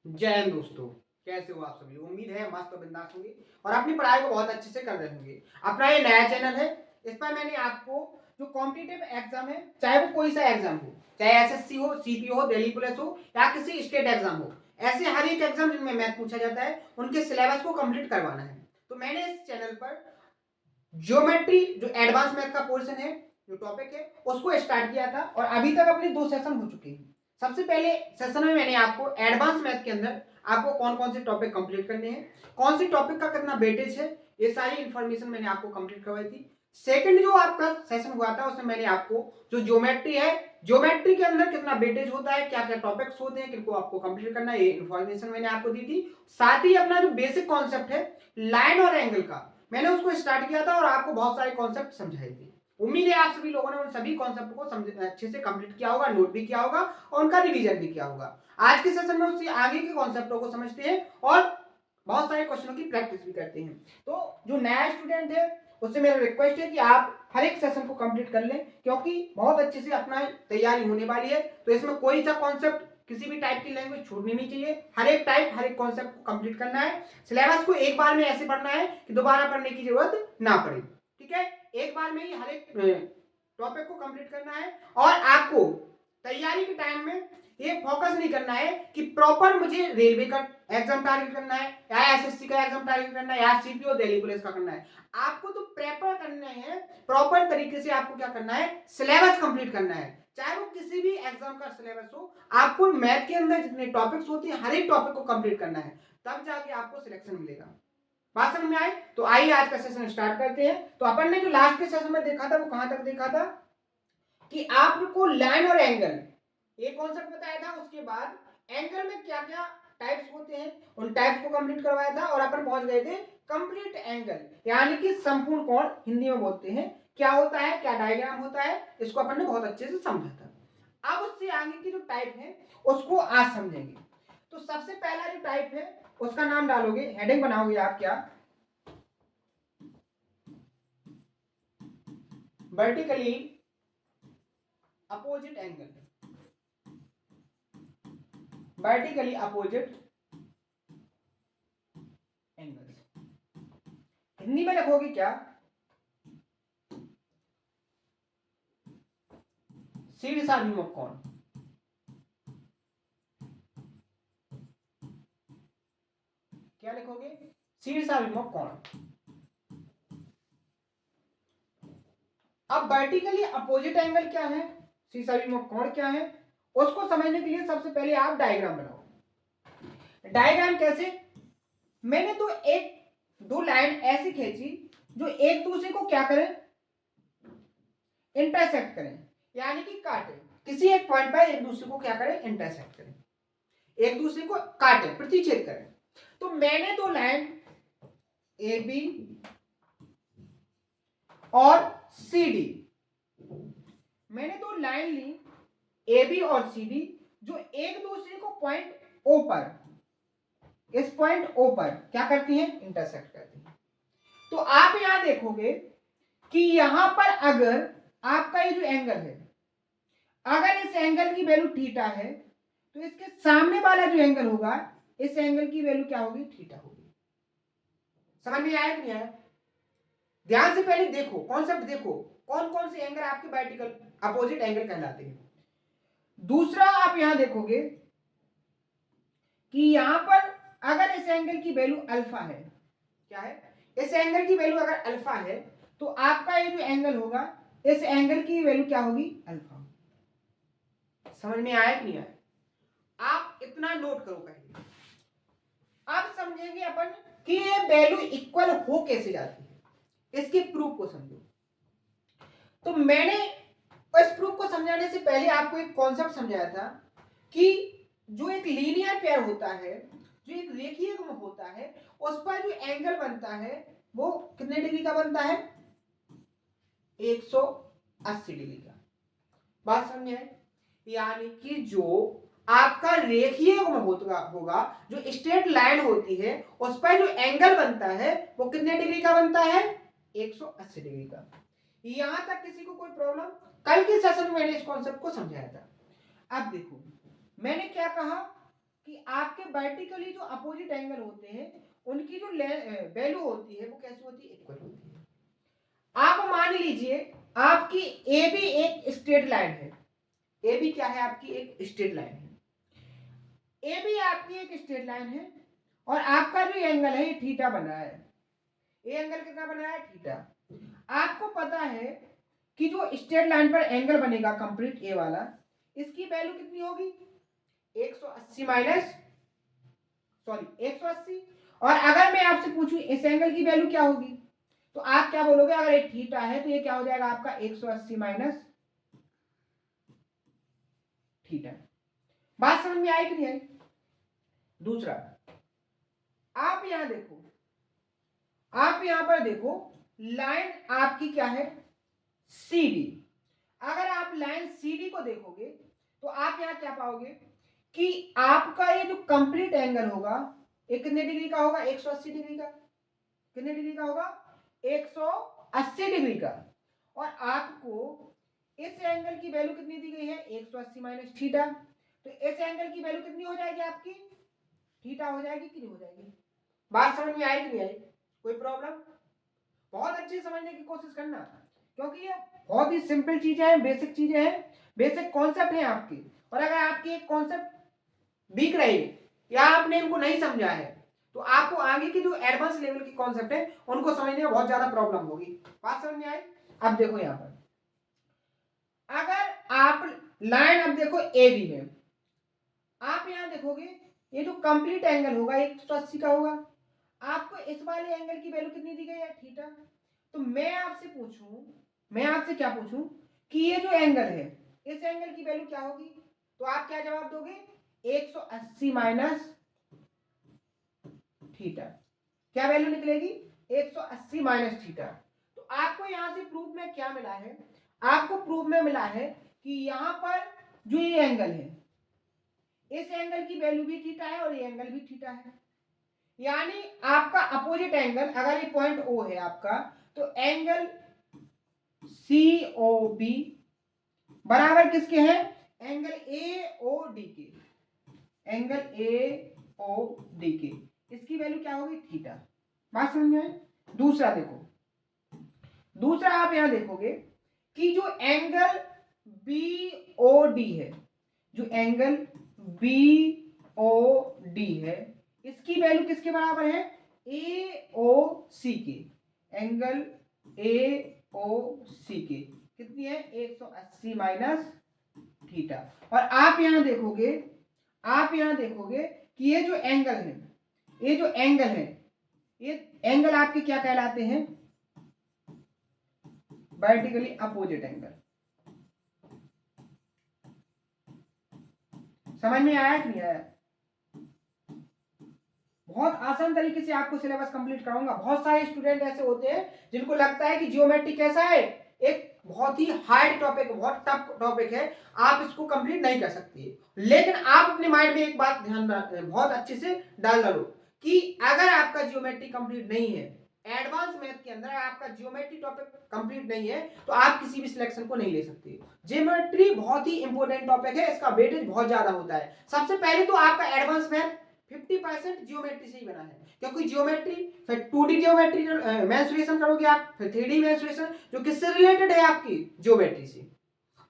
जय हिंद दोस्तों। कैसे हो आप सभी लोग? उम्मीद है मस्त और बिंदास होंगे और अपनी पढ़ाई को बहुत अच्छे से कर रहे होंगे। अपना ये नया चैनल है, इस पर मैंने आपको जो कॉम्पिटिटिव एग्जाम है, चाहे वो कोई सा एग्जाम हो, चाहे एसएससी हो, सीपी हो, दिल्ली पुलिस हो या किसी स्टेट एग्जाम हो, ऐसे हर एक एग्जाम जिनमें मैथ पूछा जाता है उनके सिलेबस को कंप्लीट करवाना है। तो मैंने इस चैनल पर ज्योमेट्री जो एडवांस मैथ का पोर्शन है, जो टॉपिक है, उसको स्टार्ट किया था और अभी तक अपने 2 सेशन हो चुके हैं। सबसे पहले सेशन में मैंने आपको एडवांस मैथ के अंदर आपको कौन कौन से टॉपिक कंप्लीट करने हैं, कौन सी टॉपिक का कितना वेटेज है, ये सारी इंफॉर्मेशन मैंने आपको कंप्लीट करवाई थी। सेकंड जो आपका सेशन हुआ था उसमें मैंने आपको जो ज्योमेट्री है, ज्योमेट्री के अंदर कितना वेटेज होता है, क्या क्या टॉपिक्स होते हैं, किनको आपको कंप्लीट करना है, ये इंफॉर्मेशन मैंने आपको दी थी। साथ ही अपना जो बेसिक कॉन्सेप्ट है लाइन और एंगल का, मैंने उसको स्टार्ट किया था और आपको बहुत सारे कॉन्सेप्ट समझाए थे। उम्मीद है आप सभी लोगों ने उन सभी कॉन्सेप्ट को अच्छे से कंप्लीट किया होगा, नोट भी किया होगा और उनका रिवीजन भी किया होगा। आज के सेशन में उससे आगे के कॉन्सेप्टों को समझते हैं और बहुत सारे क्वेश्चनों की प्रैक्टिस भी करते हैं। तो जो नया स्टूडेंट है उससे मेरा रिक्वेस्ट है कि आप हर एक सेशन को कंप्लीट कर लें, क्योंकि बहुत अच्छे से अपना तैयारी होने वाली है। तो इसमें कोई सा कॉन्सेप्ट, किसी भी टाइप की लैंग्वेज छोड़नी नहीं चाहिए। हर एक टाइप, हर एक कॉन्सेप्ट को कंप्लीट करना है। सिलेबस को एक बार में ऐसे पढ़ना है कि दोबारा पढ़ने की जरूरत ना पड़े। ठीक है, एक बार में ही हर एक टॉपिक को कंप्लीट करना है और आपको तैयारी के टाइम में ये फोकस नहीं करना है कि प्रॉपर मुझे रेलवे का एग्जाम टारगेट करना है या एसएससी का एग्जाम टारगेट करना है या सीपीओ दिल्ली पुलिस का करना है। आपको तो प्रेपर करना है, प्रॉपर तरीके से आपको क्या करना है, सिलेबस कंप्लीट करना है। चाहे वो किसी भी एग्जाम का सिलेबस हो, आपको मैथ के अंदर जितने टॉपिक्स होते हैं हर एक टॉपिक को कंप्लीट करना है, तब जाके आपको सिलेक्शन मिलेगा। बात समझ में आए? तो आइए आज का सेशन स्टार्ट करते हैं। तो अपन ने जो लास्ट के सेशन में देखा था वो कहां तक देखा था कि आपको लाइन और एंगल ये कॉन्सेप्ट बताया था। उसके बाद एंगल में क्या क्या टाइप्स होते हैं उन टाइप्स को कंप्लीट करवाया था और अपन पहुंच गए थे कंप्लीट एंगल, यानी कि संपूर्ण कोण हिंदी में बोलते हैं। क्या होता है, क्या डायग्राम होता है, इसको अपन ने बहुत अच्छे से समझा था। अब उससे आगे की जो टाइप है उसको आज समझेंगे। तो सबसे पहला जो टाइप है उसका नाम डालोगे, हेडिंग बनाओगे आप, क्या vertically opposite angle, vertically opposite angle. Hindi में लिखोगे क्या, शीर्षाभिमुख कोण। क्या लिखोगे, शीर्षाभिमुख कोण। अब वर्टिकली अपोजिट एंगल क्या है, शीर्षाभिमुख कोण क्या है, उसको समझने के लिए सबसे पहले आप डायग्राम बनाओ। डायग्राम कैसे, मैंने तो एक दो लाइन ऐसी खींची जो एक दूसरे को क्या करें, इंटरसेक्ट करें, यानी कि काटे। किसी एक पॉइंट पर एक दूसरे को क्या करें, इंटरसेक्ट करें, एक दूसरे को काटे, प्रतिच्छेद करें। तो मैंने दो लाइन ए बी और सी डी, मैंने दो लाइन ली ए बी और सी डी जो एक दूसरे को पॉइंट ओ पर, इस पॉइंट ओ पर क्या करती हैं, इंटरसेक्ट करती हैं। तो आप यहां देखोगे कि यहां पर अगर आपका ये जो एंगल है, अगर इस एंगल की वैल्यू थीटा है तो इसके सामने वाला जो एंगल होगा, इस एंगल की वैल्यू क्या होगी, थीटा होगी। समझ में आया कि नहीं आया? ध्यान से पहले देखो, कॉन्सेप्ट देखो, कौन कौन से एंगल आपके वर्टिकल अपोजिट एंगल कहलाते हैं। दूसरा आप यहां देखोगे कि यहां पर अगर इस एंगल की वैल्यू अल्फा है, क्या है, इस एंगल की वैल्यू अगर अल्फा है तो आपका ये जो एंगल होगा, इस एंगल की वैल्यू क्या होगी, अल्फा। समझ में आया कि नहीं आया? आप इतना नोट करो पहले, अब समझेंगे अपन कि ये वैल्यू इक्वल हो कैसे जाती है, इसके प्रूफ को समझो। तो मैंने इस प्रूफ को समझाने से पहले आपको एक कॉन्सेप्ट समझाया था कि जो एक लीनियर पेयर होता है, जो एक रेखीय गुण होता है, उस पर जो एंगल बनता है वो कितने डिग्री का बनता है, 180 डिग्री का। बात समझे? यानी कि जो आपका रेखीय गुण होगा, जो स्ट्रेट लाइन होती है उस पर जो एंगल बनता है वो कितने डिग्री का बनता है, 180 डिग्री का। यहां तक किसी को कोई प्रॉब्लम? कल के सेशन में मैंने इस कॉन्सेप्ट को समझाया था। अब देखो मैंने क्या कहा कि आपके वर्टिकली जो अपोजिट एंगल होते हैं उनकी जो वैल्यू होती है वो कैसी होती है, इक्वल होती है। आप मान लीजिए आपकी ए बी एक स्ट्रेट लाइन है, ए बी क्या है, आपकी एक स्ट्रेट लाइन है, ए बी आपकी एक स्ट्रेट लाइन है और आपका जो एंगल है ये थीटा बना है, ये एंगल कितना बना है, थीटा। आपको पता है कि जो स्ट्रेट लाइन पर एंगल बनेगा कंप्लीट ए वाला, इसकी वैल्यू कितनी होगी, 180 माइनस 180। और अगर मैं आपसे पूछूं इस एंगल की वैल्यू क्या होगी, तो आप क्या बोलोगे, अगर ये थीटा है तो ये क्या हो जाएगा आपका 180 माइनस थीटा। बात समझ में आई कि नहीं आई। दूसरा, आप यहां देखो, आप यहां पर देखो लाइन आपकी क्या है, सी डी। अगर आप लाइन सी डी को देखोगे तो आप यहां क्या पाओगे कि आपका ये जो कंप्लीट एंगल होगा ये कितने डिग्री का होगा, 180 डिग्री का। कितने डिग्री का होगा, 180 डिग्री का। और आपको इस एंगल की वैल्यू कितनी दी गई है, 180 माइनस थीटा। तो इस एंगल की वैल्यू कितनी हो जाएगी आपकी, थीटा हो जाएगी कि नहीं हो जाएगी। बात समझ में आई कि नहीं आई, कोई प्रॉब्लम। बहुत अच्छी समझने की कोशिश करना, क्योंकि ये बहुत ही सिंपल चीजें हैं, बेसिक चीजें हैं, बेसिक कॉन्सेप्ट हैं आपकी। और अगर आपकी एक कॉन्सेप्ट वीक रहेगी या आपने इनको नहीं समझा है तो आपको आगे की जो एडवांस लेवल की कॉन्सेप्ट है उनको समझने में बहुत ज्यादा प्रॉब्लम होगी। बात समझ में आई। अब देखो यहां पर अगर आप लाइन, अब देखो ए बी में आप यहां देखोगे ये जो कंप्लीट एंगल होगा 180 का होगा। आपको इस वाले एंगल की वैल्यू कितनी दी गई है, थीटा। तो मैं आपसे क्या पूछूं कि ये जो एंगल है इस एंगल की वैल्यू क्या होगी, तो आप क्या जवाब दोगे, 180 माइनस थीटा। क्या वैल्यू निकलेगी, 180 माइनस थीटा। तो आपको यहां से प्रूफ में क्या मिला है, आपको प्रूफ में मिला है कि यहां पर जो ये एंगल है इस एंगल की वैल्यू भी थीटा है और ये एंगल भी थीटा है। यानी आपका अपोजिट एंगल, अगर ये पॉइंट ओ है आपका, तो एंगल सी ओ बी बराबर किसके हैं, एंगल ए ओ डी के, एंगल ए ओ डी के, इसकी वैल्यू क्या होगी, थीटा। बात समझ में आई। दूसरा देखो, दूसरा आप यहां देखोगे कि जो एंगल बी ओ डी है, जो एंगल बी ओ डी है, इसकी वैल्यू किसके बराबर है, ए ओ सी के, एंगल ए ओ सी के कितनी है, 180 माइनस थीटा। और आप यहां देखोगे, आप यहां देखोगे कि ये जो एंगल है, ये जो एंगल है, ये एंगल आपके क्या कहलाते हैं, वर्टिकली अपोजिट एंगल। समझ में आया कि नहीं आया। बहुत आसान तरीके से आपको सिलेबस कंप्लीट कराऊंगा। बहुत सारे स्टूडेंट ऐसे होते हैं जिनको लगता है कि जियोमेट्री कैसा है, एक बहुत ही हार्ड टॉपिक, बहुत टफ टॉपिक है, आप इसको कंप्लीट नहीं कर सकते। लेकिन आप अपने माइंड में एक बात ध्यान बहुत अच्छे से डाल डालो कि अगर आपका जियोमेट्री कंप्लीट नहीं है, एडवांस मैथ के अंदर आपका जियोमेट्री टॉपिक कंप्लीट नहीं है, तो आप किसी भी सिलेक्शन को नहीं ले सकते। जियोमेट्री बहुत ही इंपॉर्टेंट टॉपिक है, इसका वेटेज बहुत ज्यादा होता है। सबसे पहले तो आपका एडवांस मैथ 50% जियोमेट्री से ही बना है, क्योंकि जियोमेट्री, फिर 2D जियोमेट्री मेंसुरेशन करोगे आप, फिर 3D मेंसुरेशन, जो किससे रिलेटेड है, आपकी जियोमेट्री से।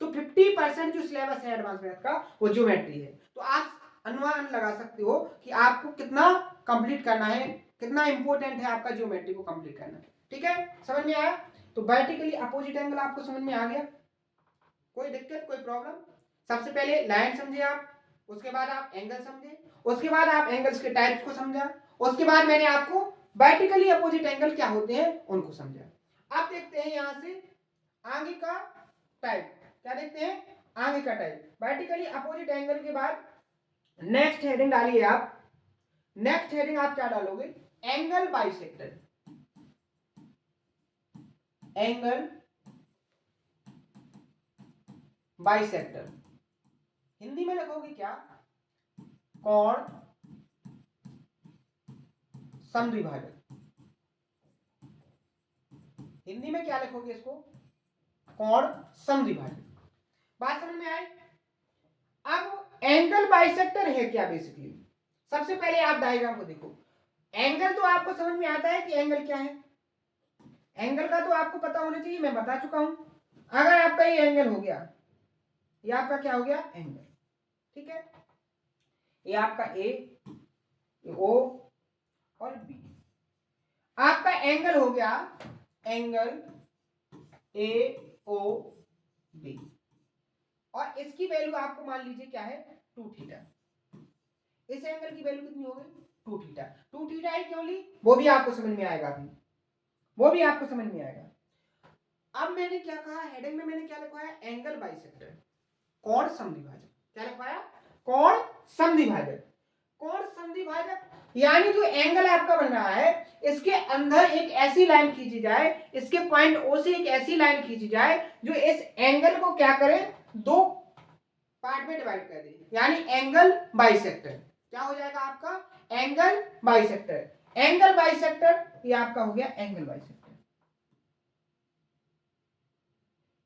तो 50% जो सिलेबस है एडवांस मैथ का वो जियोमेट्री है। तो आप अनुमान लगा सकते हो कि आपको कितना कंप्लीट करना है, कितना इंपॉर्टेंट है आपका जियोमेट्री को कंप्लीट करना। ठीक है, समझ में आया। तो वर्टिकली अपोजिट एंगल आपको समझ में आ गया, कोई दिक्कत, कोई प्रॉब्लम। सबसे पहले लाइन समझे आप, उसके बाद आप एंगल समझे, उसके बाद आप एंगल्स के टाइप्स को समझा, उसके बाद मैंने आपको वर्टिकली अपोजिट एंगल क्या होते हैं उनको समझा। अब देखते हैं यहां से आगे का टाइप, क्या देखते हैं, आगे का टाइप। वर्टिकली अपोजिट एंगल के बाद नेक्स्ट हेडिंग डालिए आप, नेक्स्ट हेडिंग आप क्या डालोगे, angle bisector. Angle bisector Hindi में लिखोगे क्या, कोण समद्विभाजक। हिंदी में क्या लिखोगे इसको, कोण समद्विभाजक। बात समझ में आई। अब एंगल बाइसेक्टर है क्या, बेसिकली सबसे पहले आप डायग्राम को देखो। एंगल तो आपको समझ में आता है कि एंगल क्या है, एंगल का तो आपको पता होना चाहिए, मैं बता चुका हूं। अगर आपका ये एंगल हो गया, ये आपका क्या हो गया, एंगल, ठीक है, ये आपका ए, ओ और बी, आपका एंगल हो गया, एंगल ए ओ बी, और इसकी वैल्यू आपको मान लीजिए क्या है, 2 थीटा। इस एंगल की वैल्यू कितनी हो गई, 2 थीटा। 2 थीटा ही क्यों ली, वो भी आपको समझ में आएगा अभी, वो भी आपको समझ में आएगा। अब मैंने क्या कहा, हेडिंग में मैंने क्या लिखवाया, एंगल बाइसेक्टर, कोण समद्विभाजक। क्या लिखवाया, कोण समद्विभाजक। कोण समद्विभाजक यानी जो एंगल आपका बन रहा है, इसके अंदर एक ऐसी लाइन खींची जाए, इसके पॉइंट ओ से एक ऐसी लाइन खींची जाए जो इस एंगल को क्या करे, 2 पार्ट में डिवाइड कर दे, यानी एंगल बाइसेक्टर। क्या हो जाएगा आपका, एंगल बाइसेक्टर। एंगल बाइसेक्टर ये आपका हो गया एंगल बाइसेक्टर।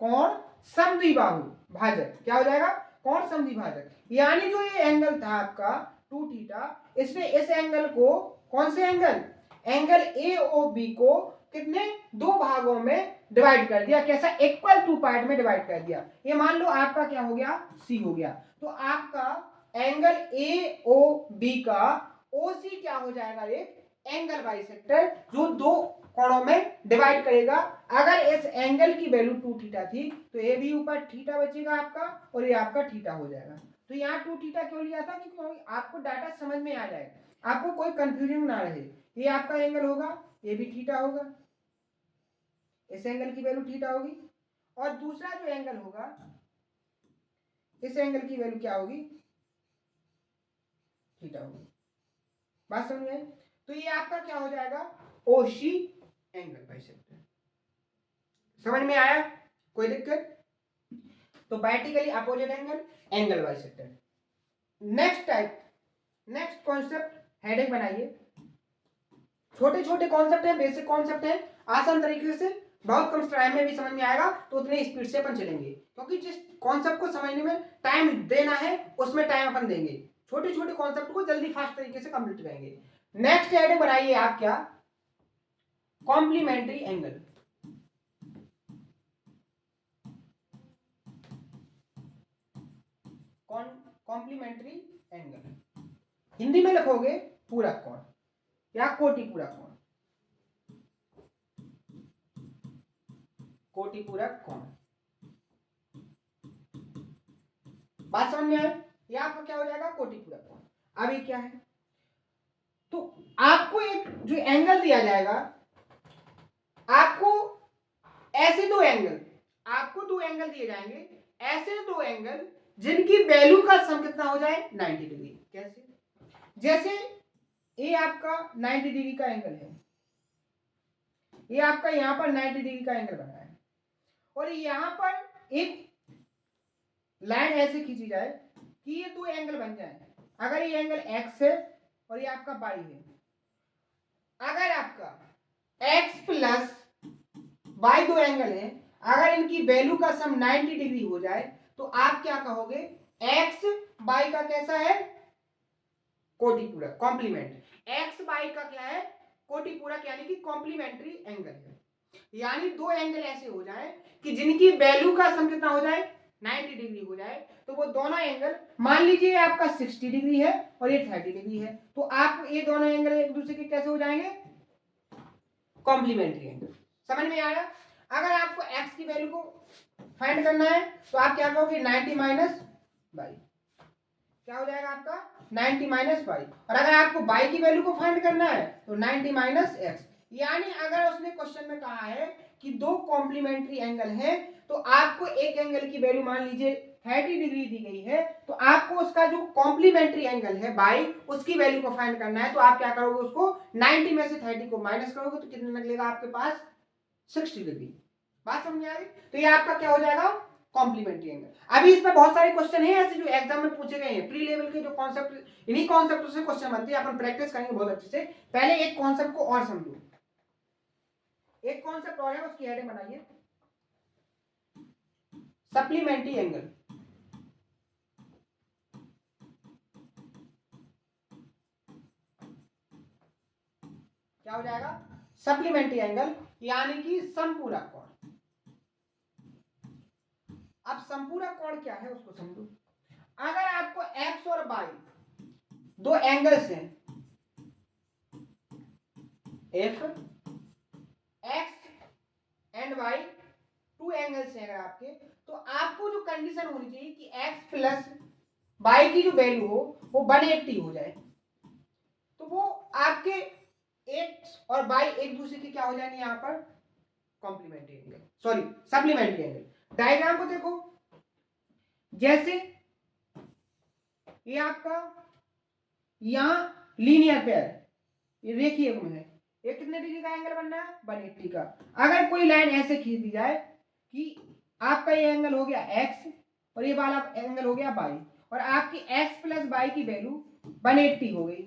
कोण समद्विबाहु भाजक, क्या हो जाएगा, कोण समद्विभाजक, यानी जो ये एंगल था आपका 2 थीटा, इसने इस एंगल को, कौन से angle, angle A O B को कितने, 2 भागों में डिवाइड कर दिया। कैसा, इक्वल 2 पार्ट में डिवाइड कर दिया। ये मान लो आपका क्या हो गया, सी हो गया। तो आपका एंगल ए ओ बी का ओ सी क्या हो जाएगा, एक एंगल बाइसेक्टर जो 2 कोणों में डिवाइड करेगा। अगर इस एंगल की वैल्यू 2 थीटा थी तो ये भी ऊपर थीटा बचेगा आपका, और ये आपका थीटा हो जाएगा। तो यहाँ 2 थीटा क्यों लिया था, क्योंकि आपको डाटा समझ में आ जाए, आपको कोई कंफ्यूजन ना रहे। ये आपका एंगल होगा, ये भी थीटा होगा, इस एंगल की वैल्यू थीटा होगी, और दूसरा जो एंगल होगा, इस एंगल की वैल्यू क्या होगी, थीटा होगी। बात समझ में? तो ये आपका क्या हो जाएगा, ओसी एंगल बाइसेक्टर। समझ में आया, कोई दिक्कत? तो vertically opposite angle, angle bisector. Next type, next concept, heading बनाइए। छोटे छोटे कॉन्सेप्ट हैं, बेसिक कॉन्सेप्ट हैं, आसान तरीके से, बहुत कम टाइम में भी समझ में आएगा, तो उतनी स्पीड से अपन चलेंगे, क्योंकि जिस कॉन्सेप्ट को समझने में टाइम देना है उसमें टाइम अपन देंगे। छोटे छोटे कॉन्सेप्ट को जल्दी फास्ट तरीके से कंप्लीट करेंगे। नेक्स्ट हेडिंग बनाइए आप, क्या, complementary angle. Complementary angle, Hindi में लिखोगे पूरक कोण या कोटि पूरक कोण, कोटि पूरक कोण। बात समझ में आई? ये आपका क्या हो जाएगा, कोटि पूरक कोण। अभी क्या है, तो आपको एक जो एंगल दिया जाएगा, आपको ऐसे 2 एंगल, आपको 2 एंगल दिए जाएंगे, ऐसे 2 एंगल जिनकी वैल्यू का सम कितना हो जाए, 90 डिग्री। कैसे, जैसे ये आपका 90 डिग्री का एंगल है, ये आपका यहां पर 90 डिग्री का एंगल बना है, और यहां पर एक लाइन ऐसे खींची जाए कि ये 2 एंगल बन जाए। अगर ये एंगल x है और ये आपका y है, अगर आपका x प्लस y 2 एंगल है, अगर इनकी वैल्यू का सम 90 डिग्री हो जाए तो आप क्या कहोगे, x y का कैसा है, कोटि पूरक, कॉम्प्लीमेंट। x y का क्या है, कोटि पूरक, यानी कि कॉम्प्लीमेंट्री एंगल है। यानी 2 एंगल ऐसे हो जाए कि जिनकी वैल्यू का सम कितना हो जाए, 90 डिग्री हो जाए, तो वो दोनों एंगल, मान लीजिए आपका 60 डिग्री है और ये 30 डिग्री है, तो आप ये दोनों एंगल एक दूसरे के कैसे हो जाएंगे, कॉम्प्लीमेंट्री एंगल। समझ में आया? अगर आपको x की वैल्यू को फाइंड करना है तो आप क्या कहोगे, 90 माइनस बाई, क्या हो जाएगा आपका 90 माइनस बाई। और अगर आपको y की वैल्यू को फाइंड करना है तो 90 माइनस एक्स। यानी अगर उसने क्वेश्चन में कहा है कि 2 कॉम्प्लीमेंट्री एंगल हैं, तो आपको एक एंगल की वैल्यू मान लीजिए 30 डिग्री दी गई है, तो आपको उसका जो कॉम्प्लीमेंट्री एंगल है बाई, उसकी वैल्यू को फाइंड करना है। तो आप क्या करोगे, उसको 90 में से 30 को माइनस करोगे तो कितना निकलेगा आपके पास, 60 डिग्री। बात समझ में आ गई? तो ये आपका क्या हो जाएगा, कॉम्प्लीमेंट्री एंगल। अभी इसमें बहुत सारे क्वेश्चन हैं ऐसे जो एग्जाम में पूछे गए हैं, प्री लेवल के जो कॉन्सेप्ट, इन्हीं कॉन्सेप्ट से क्वेश्चन बनते हैं, अपन प्रैक्टिस करेंगे बहुत अच्छे से। पहले एक कॉन्सेप्ट को और समझो, एक कॉन्सेप्ट और है, उसकी हेडिंग बनाइए, सप्लीमेंट्री एंगल। हो जाएगा, सप्लीमेंट्री एंगल यानी कि समपूरक कोण। अब समपूरक कोण क्या है उसको समझो। अगर आपको एक्स और वाई दो एंगल्स हैं, F X and Y two angles हैं अगर आपके, तो आपको जो कंडीशन होनी चाहिए कि एक्स प्लस वाई की जो वैल्यू हो वो 180 हो जाए। तो वो आपके एक्स और वाई एक दूसरे के क्या हो जाएंगे यहाँ पर, complementary angle, sorry supplementary angle. Diagram को देखो, जैसे ये आपका यहां लीनियर पेयर, ये रेखीय गुण है, ये कितने डिग्री का एंगल बन रहा है, 180 का। अगर कोई लाइन ऐसे खींच दी जाए कि आपका ये एंगल हो गया x और ये वाला एंगल हो गया y, और आपकी x प्लस y की वैल्यू 180 हो गई,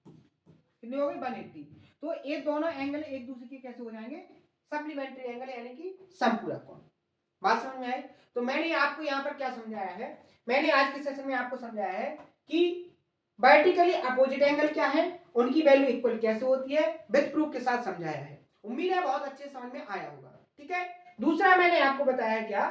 कितनी हो गई 180, तो ये दोनों एंगल एक दूसरे के कैसे हो जाएंगे, सप्लीमेंट्री एंगल यानी कि समपूरक कोण। बात समझ में आई? तो मैंने आपको यहाँ पर क्या समझाया है, मैंने आज के सेशन में आपको समझाया है कि वर्टिकली अपोजिट एंगल क्या है, उनकी वैल्यू इक्वल कैसे होती है, विद प्रूफ के साथ समझाया है। उम्मीद है बहुत अच्छे समझ में आया होगा। ठीक है, दूसरा मैंने आपको बताया क्या,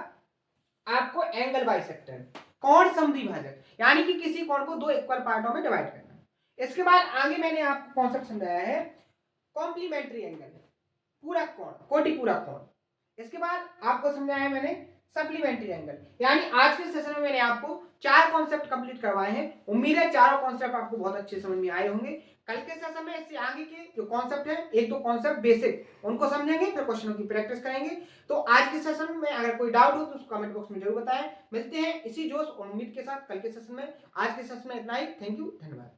आपको एंगल बाइसेक्टर, कोण समद्विभाजक, यानी कि किसी कोण को दो इक्वल पार्टों में डिवाइड करना। इसके बाद आगे मैंने आपको कॉन्सेप्ट समझाया है कॉम्प्लीमेंट्री एंगल, पूरक कोण, कोटि पूरक कोण। इसके बाद आपको समझाया मैंने सप्लीमेंट्री एंगल, यानी आज के सेशन में मैंने आपको 4 कॉन्सेप्ट कंप्लीट करवाए हैं। उम्मीद है चारों कॉन्सेप्ट आपको बहुत अच्छे समझ में आए होंगे। कल के सेशन में इससे आगे के जो कॉन्सेप्ट है, एक दो कॉन्सेप्ट बेसिक उनको समझेंगे, फिर क्वेश्चनों की प्रैक्टिस करेंगे। तो आज के सेशन में अगर कोई डाउट हो तो उसको कमेंट बॉक्स में जरूर बताएं। मिलते हैं इसी जोश और उम्मीद के साथ कल के सेशन में। आज के सेशन में इतना ही। थैंक यू, धन्यवाद।